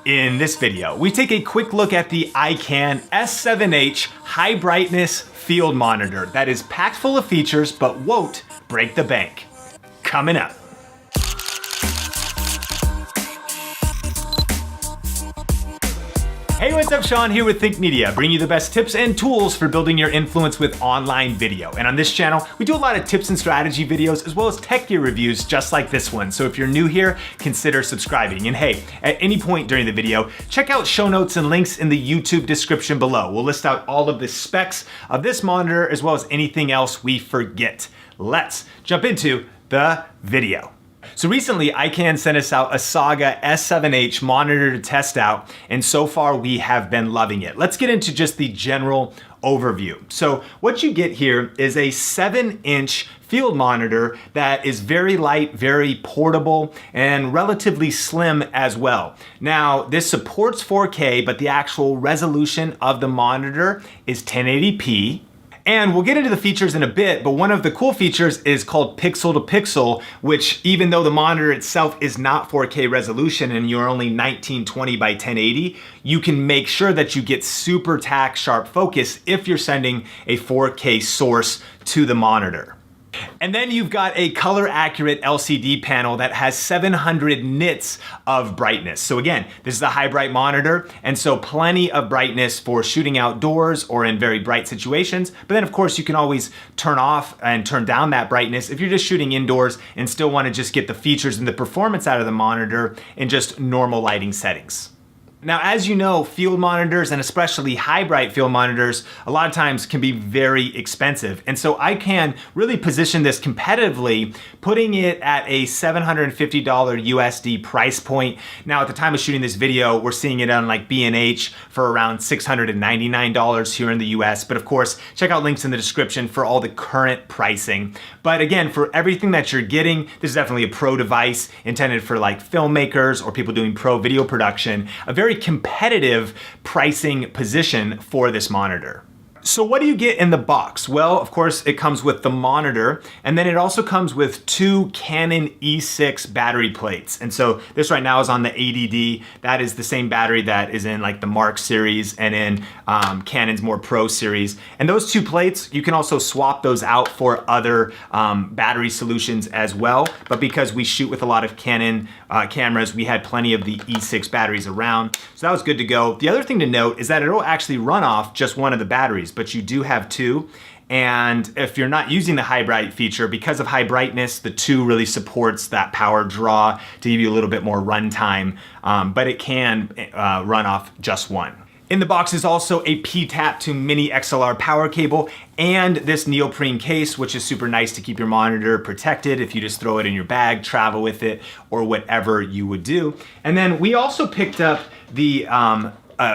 In this video, we take a quick look at the iCan S7H high brightness field monitor that is packed full of features but won't break the bank. Coming up. Hey, what's up? Sean here with Think Media, bringing you the best tips and tools for building your influence with online video. And on this channel, we do a lot of tips and strategy videos as well as tech gear reviews just like this one. So if you're new here, consider subscribing. And hey, at any point during the video, check out show notes and links in the YouTube description below. We'll list out all of the specs of this monitor as well as anything else we forget. Let's jump into the video. So recently, iCan sent us out a Saga S7H monitor to test out, and so far we have been loving it. Let's get into just the general overview. So what you get here is a 7-inch field monitor that is very light, very portable, and relatively slim as well. Now, this supports 4K, but the actual resolution of the monitor is 1080p. And we'll get into the features in a bit, but one of the cool features is called pixel to pixel, which even though the monitor itself is not 4K resolution and you're only 1920 by 1080, you can make sure that you get super tack sharp focus if you're sending a 4K source to the monitor. And then you've got a color accurate LCD panel that has 700 nits of brightness. So again, this is a high bright monitor, and so plenty of brightness for shooting outdoors or in very bright situations. But then of course you can always turn off and turn down that brightness if you're just shooting indoors and still want to just get the features and the performance out of the monitor in just normal lighting settings. Now, as you know, field monitors and especially high bright field monitors a lot of times can be very expensive. And so iCan really position this competitively, putting it at a $750 USD price point. Now, at the time of shooting this video, we're seeing it on like B&H for around $699 here in the US. But of course, check out links in the description for all the current pricing. But again, for everything that you're getting, this is definitely a pro device intended for like filmmakers or people doing pro video production. A very competitive pricing position for this monitor. So what do you get in the box? Well, of course, it comes with the monitor, and then it also comes with two Canon E6 battery plates. And so this right now is on the 80D. That is the same battery that is in like the Mark series and in Canon's more Pro series. And those two plates, you can also swap those out for other battery solutions as well. But because we shoot with a lot of Canon cameras, we had plenty of the E6 batteries around. So that was good to go. The other thing to note is that it'll actually run off just one of the batteries, but you do have two. And if you're not using the high bright feature, because of high brightness, the 2 really supports that power draw to give you a little bit more runtime, but it can run off just one. In the box is also a PTAP to mini XLR power cable and this neoprene case, which is super nice to keep your monitor protected if you just throw it in your bag, travel with it, or whatever you would do. And then we also picked up the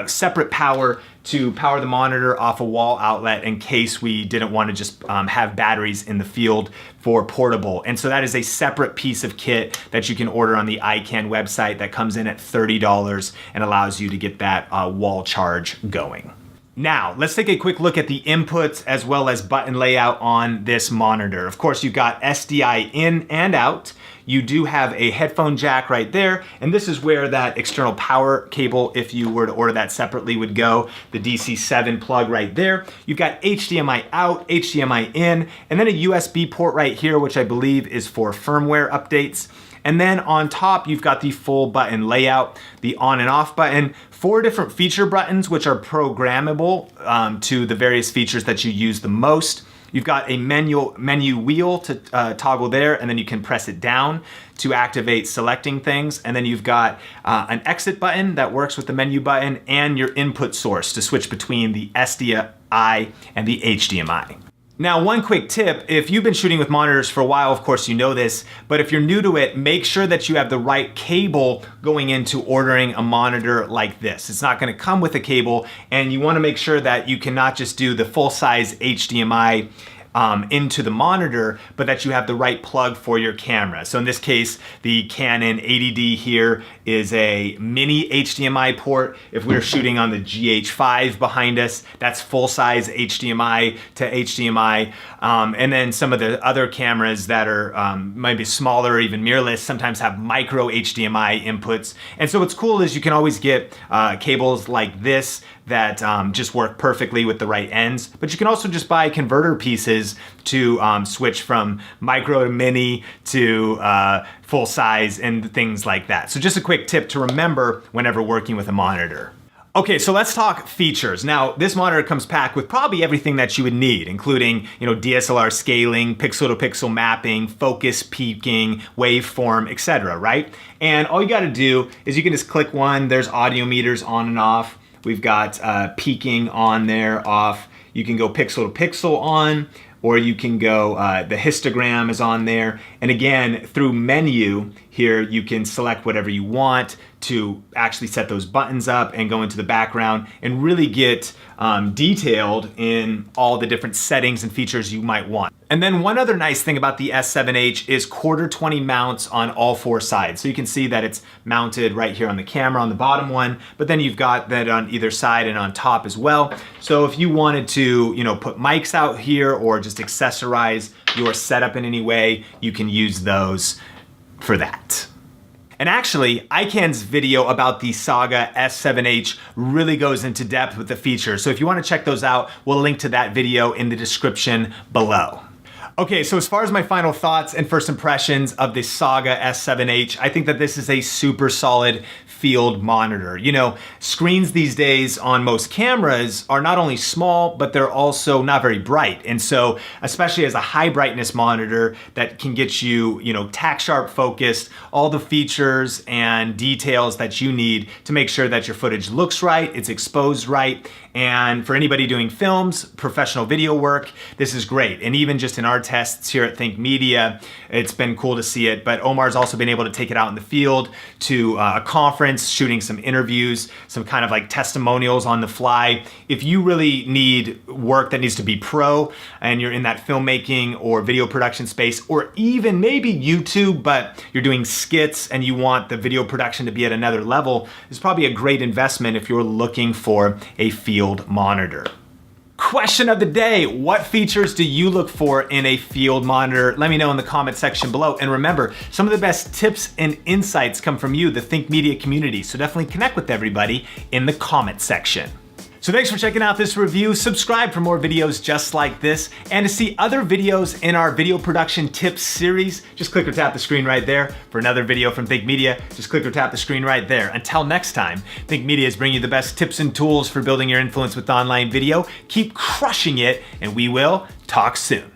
separate power to power the monitor off a wall outlet in case we didn't want to just have batteries in the field for portable. And so that is a separate piece of kit that you can order on the iCan website that comes in at $30 and allows you to get that wall charge going. Now, let's take a quick look at the inputs as well as button layout on this monitor. Of course, you've got SDI in and out. You do have a headphone jack right there, and this is where that external power cable, if you were to order that separately, would go. The DC7 plug right there. You've got HDMI out, HDMI in, and then a USB port right here, which I believe is for firmware updates. And then on top, you've got the full button layout, the on and off button, 4 different feature buttons, which are programmable to the various features that you use the most. You've got a menu wheel to toggle there, and then you can press it down to activate selecting things. And then you've got an exit button that works with the menu button and your input source to switch between the SDI and the HDMI. Now, one quick tip, if you've been shooting with monitors for a while, of course you know this, but if you're new to it, make sure that you have the right cable going into ordering a monitor like this. It's not gonna come with a cable, and you wanna make sure that you cannot just do the full-size HDMI into the monitor, but that you have the right plug for your camera. So in this case, the Canon 80D here is a mini HDMI port. If we're shooting on the GH5 behind us, that's full-size HDMI to HDMI. And then some of the other cameras that are maybe smaller, even mirrorless, sometimes have micro HDMI inputs. And so what's cool is you can always get cables like this that just work perfectly with the right ends, but you can also just buy converter pieces to switch from micro to mini to full size and things like that. So just a quick tip to remember whenever working with a monitor. Okay, so let's talk features. Now, this monitor comes packed with probably everything that you would need, including, DSLR scaling, pixel to pixel mapping, focus peaking, waveform, etc., right? And all you gotta do is you can just click one, there's audio meters on and off. We've got peaking on there, off. You can go pixel to pixel on, or you can go, the histogram is on there. And again, through menu here, you can select whatever you want to actually set those buttons up and go into the background and really get detailed in all the different settings and features you might want. And then one other nice thing about the S7H is 1/4 mounts on all four sides. So you can see that it's mounted right here on the camera on the bottom one, but then you've got that on either side and on top as well. So if you wanted to, put mics out here or just accessorize your setup in any way, you can use those for that. And actually, iCan's video about the Saga S7H really goes into depth with the features. So if you want to check those out, we'll link to that video in the description below. Okay, so as far as my final thoughts and first impressions of the Saga S7H, I think that this is a super solid field monitor. Screens these days on most cameras are not only small, but they're also not very bright. And so, especially as a high brightness monitor that can get you, tack sharp focused, all the features and details that you need to make sure that your footage looks right, it's exposed right. And for anybody doing films, professional video work, this is great. And even just in our tests here at Think Media, it's been cool to see it. But Omar's also been able to take it out in the field to a conference, shooting some interviews, some kind of like testimonials on the fly. If you really need work that needs to be pro and you're in that filmmaking or video production space, or even maybe YouTube, but you're doing skits and you want the video production to be at another level, it's probably a great investment if you're looking for a field monitor. Question of the day, what features do you look for in a field monitor? Let me know in the comment section below. And remember, some of the best tips and insights come from you, the Think Media community. So definitely connect with everybody in the comment section. So thanks for checking out this review. Subscribe for more videos just like this. And to see other videos in our video production tips series, just click or tap the screen right there. For another video from Think Media, just click or tap the screen right there. Until next time, Think Media is bringing you the best tips and tools for building your influence with online video. Keep crushing it, and we will talk soon.